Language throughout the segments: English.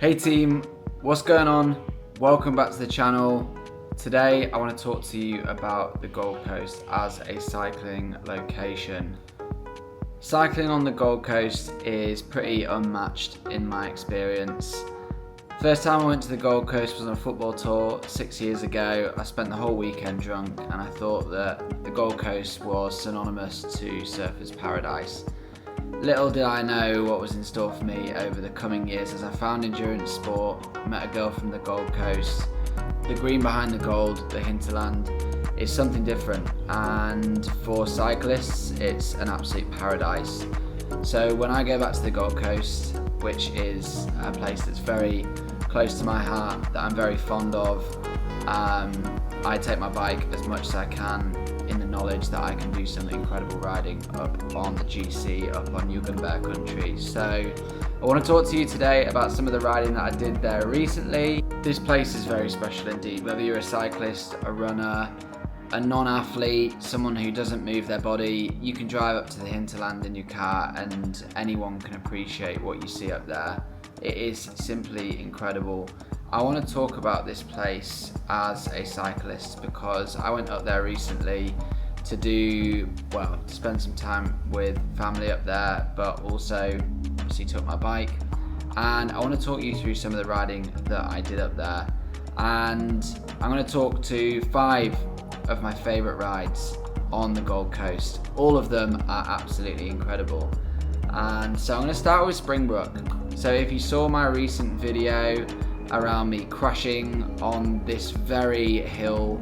Hey team, what's going on? Welcome back to the channel. Today I want to talk to you about the Gold Coast as a cycling location. Cycling on the Gold Coast is pretty unmatched in my experience. First time I went to the Gold Coast was on a football tour 6 years ago. I spent the whole weekend drunk and I thought that the Gold Coast was synonymous to surfers' paradise. Little did I know what was in store for me over the coming years as I found endurance sport, met a girl from the Gold Coast. The green behind the gold, the hinterland, is something different, and for cyclists it's an absolute paradise. So when I go back to the Gold Coast, which is a place that's very close to my heart, that I'm very fond of, I take my bike as much as I can in the knowledge that I can do some incredible riding up on the GC, up on Jugendberg country. So I want to talk to you today about some of the riding that I did there recently. This place is very special indeed. Whether you're a cyclist, a runner, a non-athlete, someone who doesn't move their body, you can drive up to the hinterland in your car and anyone can appreciate what you see up there. It is simply incredible. I want to talk about this place as a cyclist because I went up there recently to spend some time with family up there, but also obviously took my bike, and I want to talk you through some of the riding that I did up there. And I'm going to talk to 5 of my favourite rides on the Gold Coast. All of them are absolutely incredible. And so I'm going to start with Springbrook. So if you saw my recent video around me crashing on this very hill,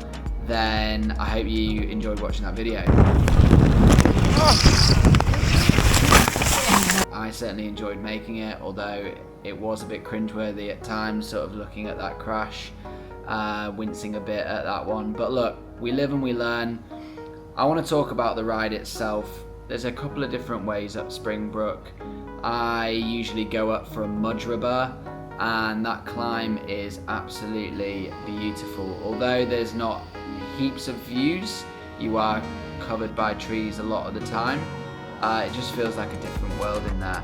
then I hope you enjoyed watching that video. I certainly enjoyed making it, although it was a bit cringeworthy at times, sort of looking at that crash, wincing a bit at that one. But look, we live and we learn. I want to talk about the ride itself. There's a couple of different ways up Springbrook. I usually go up from Mudribber, and that climb is absolutely beautiful. Although there's not heaps of views, you are covered by trees a lot of the time. It just feels like a different world in there.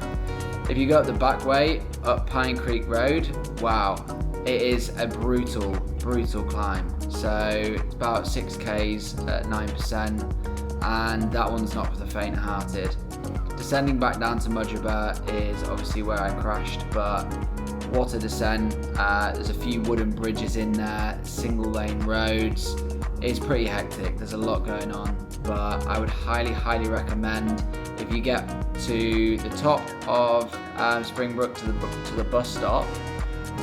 If you go up the back way, up Pine Creek Road, wow, it is a brutal climb. So it's about 6Ks at 9%, and that one's not for the faint-hearted. Descending back down to Mudribber is obviously where I crashed, but what a descent. There's a few wooden bridges in there, single lane roads. It's pretty hectic, there's a lot going on, but I would highly recommend, if you get to the top of Springbrook to the bus stop,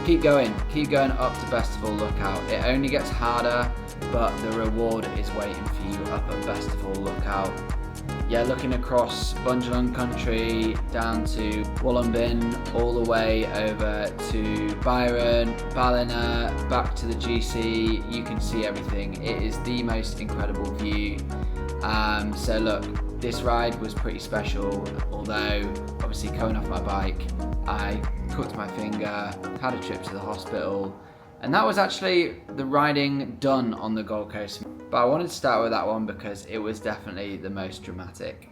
keep going up to Bestival Lookout. It only gets harder, but the reward is waiting for you up at Bestival Lookout. Yeah, looking across Bunjalung country down to Wollongong, all the way over to Byron, Ballina, back to the GC, you can see everything. It is the most incredible view. So look, this ride was pretty special, although obviously coming off my bike, I cooked my finger, had a trip to the hospital, and that was actually the riding done on the Gold Coast. But I wanted to start with that one because it was definitely the most dramatic.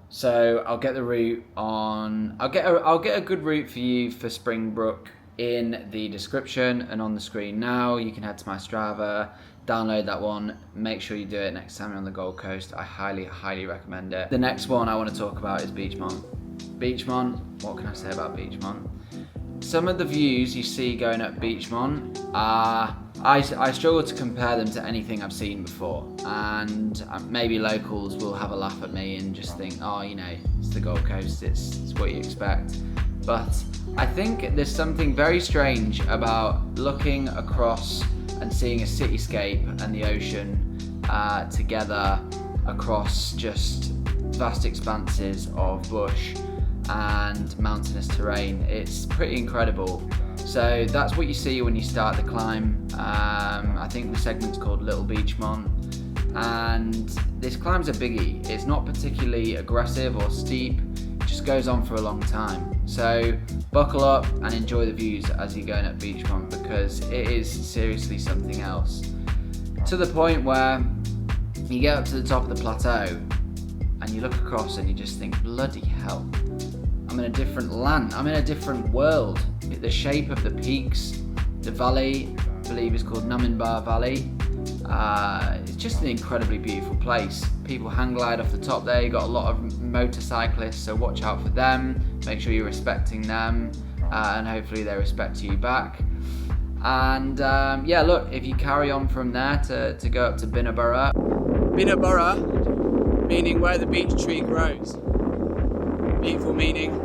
So I'll get the route on. I'll get a good route for you for Springbrook in the description and on the screen now. You can head to my Strava, download that one. Make sure you do it next time you're on the Gold Coast. I highly recommend it. The next one I want to talk about is Beachmont. Beachmont. What can I say about Beachmont? Some of the views you see going up Beachmont are, I struggle to compare them to anything I've seen before, and maybe locals will have a laugh at me and just think, oh, you know, it's the Gold Coast, it's what you expect. But I think there's something very strange about looking across and seeing a cityscape and the ocean together across just vast expanses of bush and mountainous terrain. It's pretty incredible. So that's what you see when you start the climb. I think the segment's called Little Beachmont, and this climb's a biggie. It's not particularly aggressive or steep, it just goes on for a long time. So buckle up and enjoy the views as you're going up Beachmont, because it is seriously something else. To the point where you get up to the top of the plateau and you look across and you just think, bloody hell, I'm in a different land, I'm in a different world. the shape of the peaks, the valley, I believe is called Naminbar Valley. It's just an incredibly beautiful place. People hang glide off the top there. You've got a lot of motorcyclists, so watch out for them. Make sure you're respecting them, and hopefully they respect you back. And yeah, look, if you carry on from there to go up to Binnabura. Binnabura, meaning where the beech tree grows. Beautiful meaning.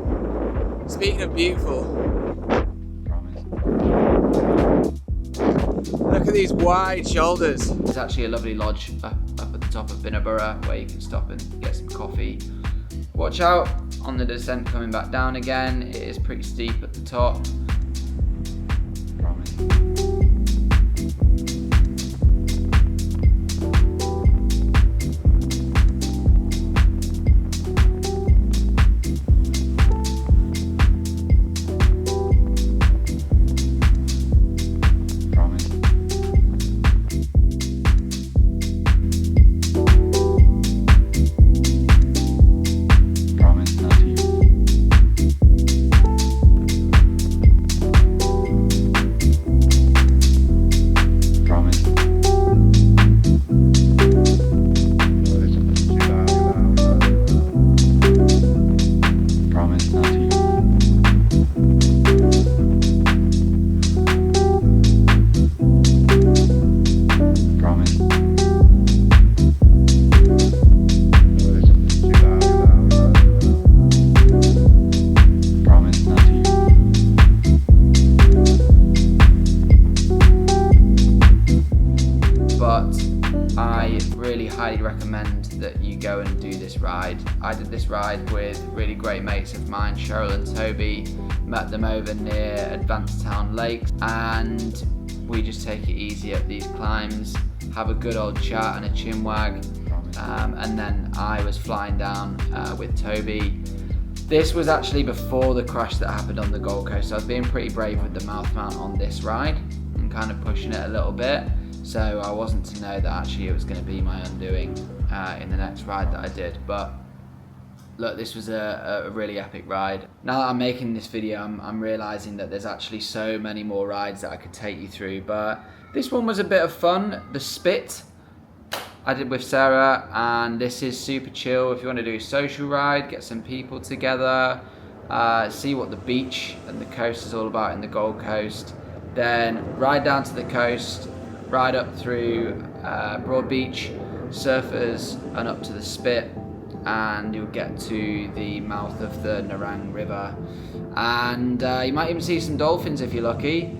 Speaking of beautiful, look at these wide shoulders. There's actually a lovely lodge up at the top of Binnabura where you can stop and get some coffee. Watch out on the descent coming back down again. It is pretty steep at the top. Highly recommend that you go and do this ride. I did this ride with really great mates of mine, Cheryl and Toby. Met them over near Advancetown Lakes, and we just take it easy at these climbs, have a good old chat and a chinwag, and then I was flying down with Toby. This was actually before the crash that happened on the Gold Coast, so I was being pretty brave with the mouth mount on this ride and kind of pushing it a little bit. So I wasn't to know that actually it was going to be my undoing in the next ride that I did. But look, this was a really epic ride. Now that I'm making this video, I'm realising that there's actually so many more rides that I could take you through. But this one was a bit of fun. The Spit I did with Sarah, and this is super chill. If you want to do a social ride, get some people together, see what the beach and the coast is all about in the Gold Coast, then ride down to the coast, ride up through Broad Beach, Surfers, and up to the Spit, and you'll get to the mouth of the Nerang River, and you might even see some dolphins if you're lucky.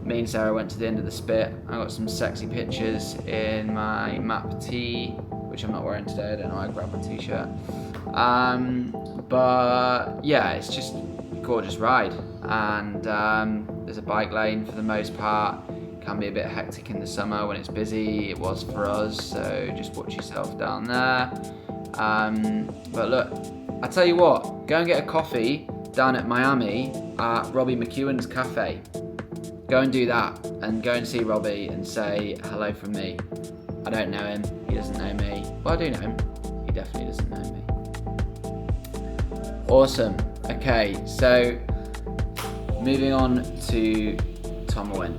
Me and Sarah went to the end of the Spit. I got some sexy pictures in my map tee, which I'm not wearing today. I don't know why I grabbed my t-shirt. But yeah, it's just a gorgeous ride, and there's a bike lane for the most part. Can be a bit hectic in the summer when it's busy. It was for us, so just watch yourself down there. But look, I tell you what, go and get a coffee down at Miami at Robbie McEwen's cafe. Go and do that, and go and see Robbie and say hello from me. I don't know him, he doesn't know me. Well, I do know him, he definitely doesn't know me. Awesome. Okay, so moving on to Tomowin.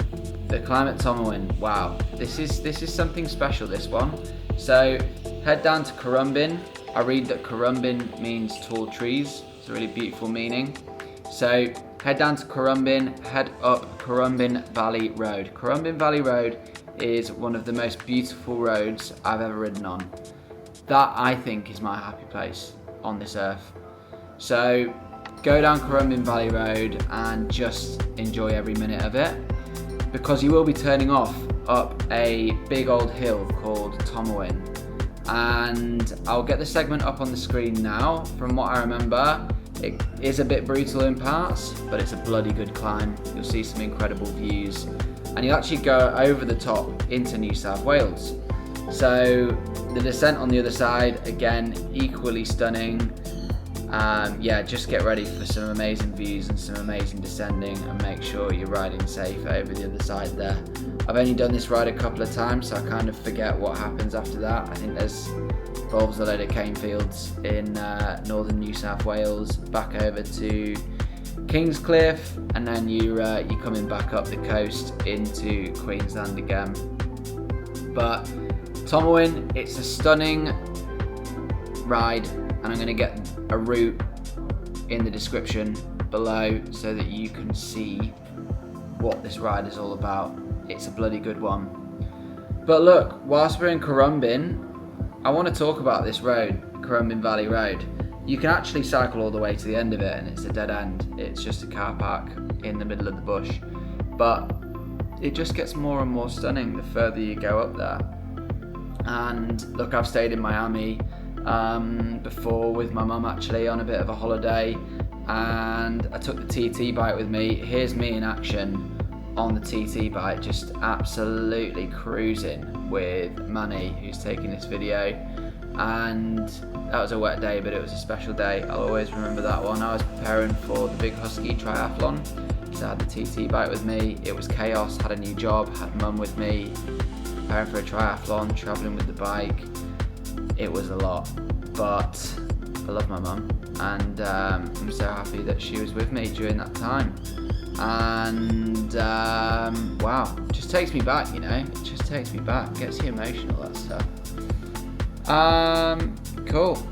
The climb at Tomowin, wow, this is something special, this one. So head down to Currumbin. I read that Currumbin means tall trees. It's a really beautiful meaning. So head down to Currumbin, head up Currumbin Valley Road. Currumbin Valley Road is one of the most beautiful roads I've ever ridden on. That, I think, is my happy place on this earth. So go down Currumbin Valley Road and just enjoy every minute of it, because you will be turning off up a big old hill called Tomowin. And I'll get the segment up on the screen now. From what I remember, it is a bit brutal in parts, but it's a bloody good climb. You'll see some incredible views, and you'll actually go over the top into New South Wales. So the descent on the other side, again, equally stunning. Yeah, just get ready for some amazing views and some amazing descending, and make sure you're riding safe over the other side there. I've only done this ride a couple of times, so I kind of forget what happens after that. I think involves a load of cane fields in northern New South Wales, back over to Kingscliff, and then you're coming back up the coast into Queensland again. But Tomowin, it's a stunning ride, and I'm going to get a route in the description below so that you can see what this ride is all about. It's a bloody good one. But look, whilst we're in Currumbin, I want to talk about this road, Currumbin Valley Road. You can actually cycle all the way to the end of it, and it's a dead end. It's just a car park in the middle of the bush. But it just gets more and more stunning the further you go up there. And look, I've stayed in Miami before with my mum actually on a bit of a holiday, and I took the TT bike with me. Here's me in action on the TT bike, just absolutely cruising with Manny, who's taking this video. And that was a wet day, but it was a special day. I'll always remember that one. I was preparing for the Big Husky Triathlon, so I had the TT bike with me. It was chaos, had a new job, had mum with me, preparing for a triathlon, travelling with the bike. It was a lot, but I love my mum, and I'm so happy that she was with me during that time. And wow, it just takes me back, you know, it just takes me back, gets you emotional, that stuff. Cool.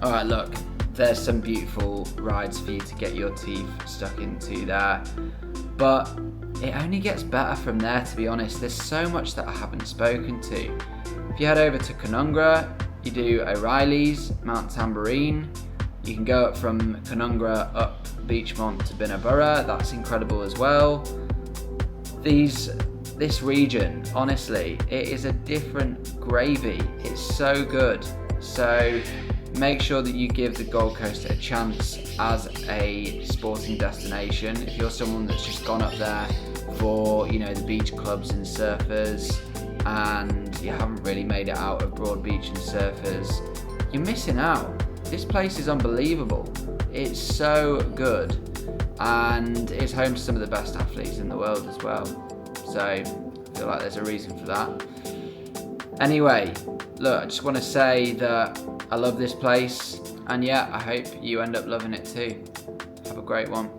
Alright, look, there's some beautiful rides for you to get your teeth stuck into there, but it only gets better from there, to be honest. There's so much that I haven't spoken to. If you head over to Canungra, you do O'Reilly's, Mount Tambourine. You can go up from Canungra up Beachmont to Binnaburra, that's incredible as well. This region, honestly, it is a different gravy. It's so good. So make sure that you give the Gold Coast a chance as a sporting destination. If you're someone that's just gone up there for, you know, the beach clubs and surfers, and you haven't really made it out of Broadbeach and surfers, you're missing out. This place is unbelievable. It's so good, and it's home to some of the best athletes in the world as well. So I feel like there's a reason for that. Anyway, look, I just want to say that I love this place, and yeah, I hope you end up loving it too. Have a great one.